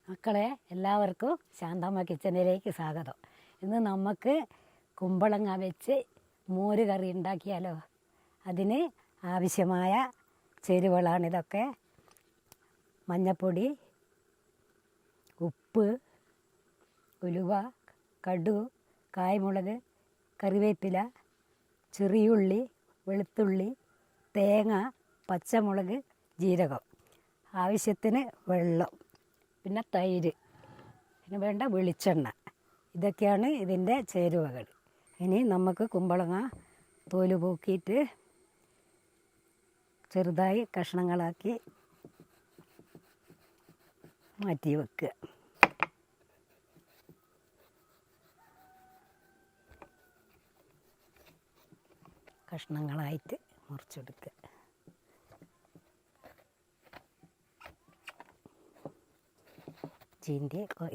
മക്കളെ എല്ലാവർക്കും ശാന്തമ്മ കിച്ചണിലേക്ക് സ്വാഗതം. ഇന്ന് നമുക്ക് കുമ്പളങ്ങ വെച്ച് മോര് കറി ഉണ്ടാക്കിയാലോ. അതിന് ആവശ്യമായ ചേരുവകളാണിതൊക്കെ: മഞ്ഞൾപ്പൊടി, ഉപ്പ്, ഉലുവ, കടുക്, കായ്മുളക്, കറിവേപ്പില, ചെറിയുള്ളി, വെളുത്തുള്ളി, തേങ്ങ, പച്ചമുളക്, ജീരകം, ആവശ്യത്തിന് വെള്ളം, പിന്നെ തൈര്, പിന്നെ വേണ്ട വെളിച്ചെണ്ണ. ഇതൊക്കെയാണ് ഇതിൻ്റെ ചേരുവകൾ. ഇനി നമുക്ക് കുമ്പളങ്ങ തോല് പോക്കിയിട്ട് ചെറുതായി കഷ്ണങ്ങളാക്കി മാറ്റി വെക്കുക. കഷ്ണങ്ങളായിട്ട് മുറിച്ചെടുക്കുക.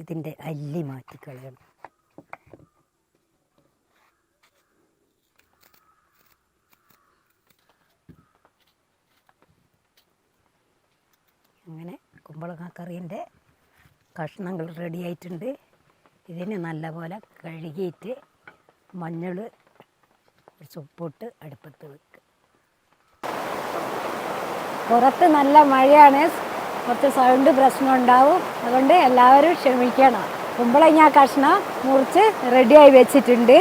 ഇതിൻ്റെ അല്ലി മാറ്റിക്കളയണം. അങ്ങനെ കുമ്പളങ്ങ കറീൻ്റെ കഷ്ണങ്ങൾ റെഡി ആയിട്ടുണ്ട്. ഇതിന് നല്ലപോലെ കഴുകിയിട്ട് മഞ്ഞൾ കുറച്ച് ഉപ്പിട്ട് അടുപ്പത്ത് വെക്കുക. പുറത്ത് നല്ല മഴയാണ്, കുറച്ച് സൗണ്ട് പ്രശ്നം ഉണ്ടാവും, അതുകൊണ്ട് എല്ലാവരും ക്ഷമിക്കണം. കുമ്പളങ്ങ കഷ്ണം മുറിച്ച് റെഡിയായി വെച്ചിട്ടുണ്ട്.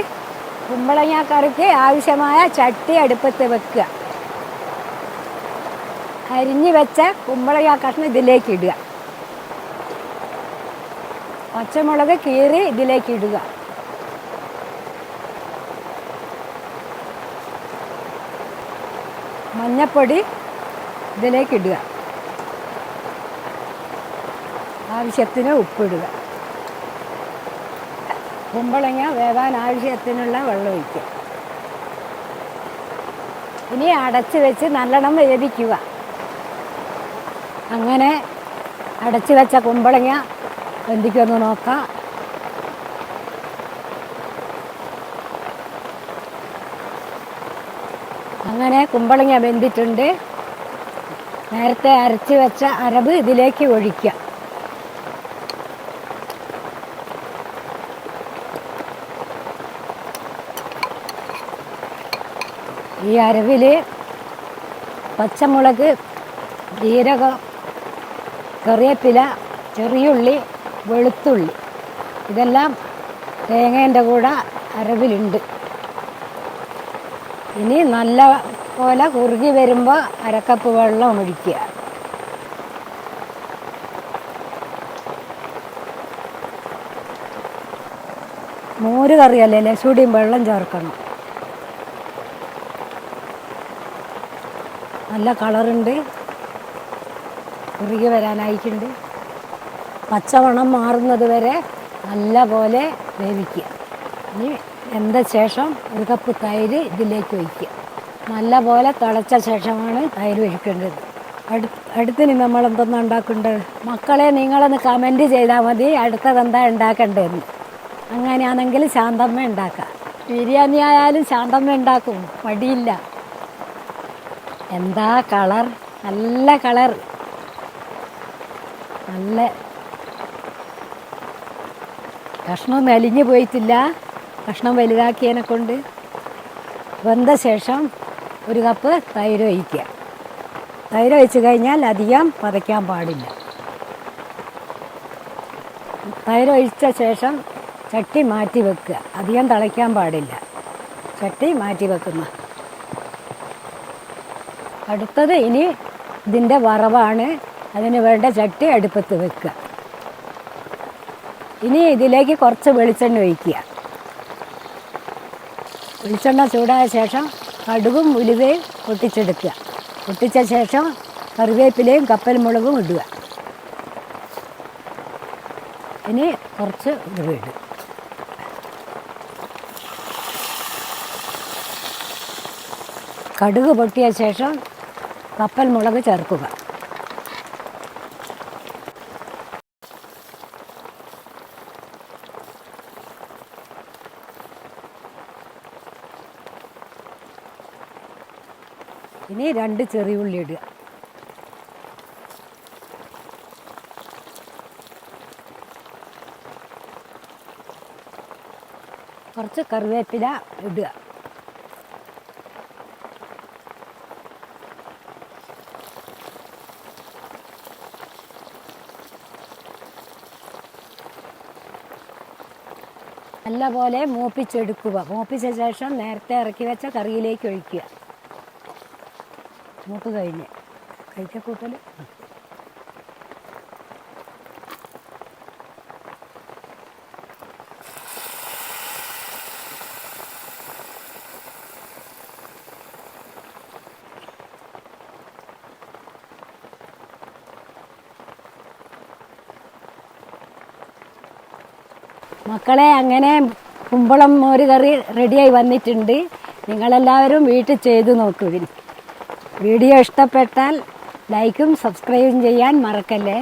കുമ്പളങ്ങ കറിക്ക് ആവശ്യമായ ചട്ടി അടുപ്പത്ത് വെക്കുക. അരിഞ്ഞ് വെച്ച കുമ്പളങ്ങ കഷ്ണം ഇതിലേക്ക് ഇടുക. പച്ചമുളക് കീറി ഇതിലേക്ക് ഇടുക. മഞ്ഞൾപ്പൊടി ഇതിലേക്ക് ഇടുക. ആവശ്യത്തിന് ഉപ്പിടുക. കുമ്പളങ്ങ വേവാൻ ആവശ്യത്തിനുള്ള വെള്ളം ഒഴിക്കുക. ഇനി അടച്ച് വെച്ച് നല്ലോണം വേവിക്കുക. അങ്ങനെ അടച്ച് വെച്ച കുമ്പളങ്ങ വെന്തിക്കൊന്ന് നോക്കാം. അങ്ങനെ കുമ്പളങ്ങ വെന്തിട്ടുണ്ട്. നേരത്തെ അരച്ച് വെച്ച അരവ് ഇതിലേക്ക് ഒഴിക്കുക. ഈ അരവിൽ പച്ചമുളക്, ജീരകം, കറിവേപ്പില, ചെറിയുള്ളി, വെളുത്തുള്ളി ഇതെല്ലാം തേങ്ങേൻ്റെ കൂടെ അരവിലുണ്ട്. ഇനി നല്ല പോലെ കുറുകി വരുമ്പോൾ അരക്കപ്പ് വെള്ളം ഒഴിക്കുക. മോര് കറിയല്ലേ, ലേശൂടിയും വെള്ളം ചേർക്കണം. നല്ല കളറുണ്ട്, കുറുകി വരാനായിട്ടുണ്ട്. പച്ചമണം മാറുന്നത് വരെ നല്ല പോലെ വേവിക്കുക. ഇനി വെന്ത ശേഷം ഒരു കപ്പ് തൈര് ഇതിലേക്ക് ഒഴിക്കുക. നല്ല പോലെ തിളച്ച ശേഷമാണ് തൈര് ഒഴിക്കേണ്ടത്. അടുത്തിന് നമ്മൾ എന്തൊന്നും ഉണ്ടാക്കേണ്ടത്? മക്കളെ, നിങ്ങളൊന്ന് കമൻറ്റ് ചെയ്താൽ മതി അടുത്തതെന്താ ഉണ്ടാക്കേണ്ടതെന്ന്. അങ്ങനെയാണെങ്കിൽ ശാന്തമ്മ ഉണ്ടാക്കാം. ബിരിയാണി ആയാലും ശാന്തമ്മ ഉണ്ടാക്കും, മടിയില്ല. എന്താ കളർ, നല്ല കളർ, നല്ല കഷ്ണം മെലിഞ്ഞു പോയിട്ടില്ല. കഷ്ണം വലുതാക്കിയതിനെ കൊണ്ട്. വെന്ത ശേഷം ഒരു കപ്പ് തൈര് ഒഴിക്കുക. തൈര് ഒഴിച്ച് കഴിഞ്ഞാൽ അധികം പതയ്ക്കാൻ പാടില്ല. തൈര് ഒഴിച്ച ശേഷം ചട്ടി മാറ്റി വെക്കുക. അധികം തിളയ്ക്കാൻ പാടില്ല. ചട്ടി മാറ്റി വെക്കുന്ന. അടുത്തത് ഇനി ഇതിൻ്റെ വറവാണ്. അതിന് വേണ്ട ചട്ടി അടുപ്പത്ത് വെക്കുക. ഇനി ഇതിലേക്ക് കുറച്ച് വെളിച്ചെണ്ണ ഒഴിക്കുക. വെളിച്ചെണ്ണ ചൂടായ ശേഷം കടുകും ഉലുവയും പൊട്ടിച്ചെടുക്കുക. പൊട്ടിച്ച ശേഷം കറിവേപ്പിലയും കപ്പൽ മുളകും ഇടുക. ഇനി കുറച്ച് ഉലുവ ഇടുക. കടുക് പൊട്ടിയ ശേഷം കപ്പൽ മുളക് ചേർക്കുക. ഇനി 2 ചെറിയുള്ളി ഇടുക. കുറച്ച് കറിവേപ്പില ഇടുക. നല്ലപോലെ മൂപ്പിച്ചെടുക്കുക. മൂപ്പിച്ച ശേഷം നേരത്തെ ഇറക്കി വെച്ച കറിയിലേക്ക് ഒഴിക്കുക. മൂപ്പ് കഴിഞ്ഞ് കഴിക്കൂട്ടൽ. മക്കളെ, അങ്ങനെ കുമ്പളം മോര് കറി റെഡിയായി വന്നിട്ടുണ്ട്. നിങ്ങളെല്ലാവരും വീട്ടിൽ ചെയ്ത് നോക്കൂ. വീഡിയോ ഇഷ്ടപ്പെട്ടാൽ ലൈക്കും സബ്സ്ക്രൈബും ചെയ്യാൻ മറക്കല്ലേ.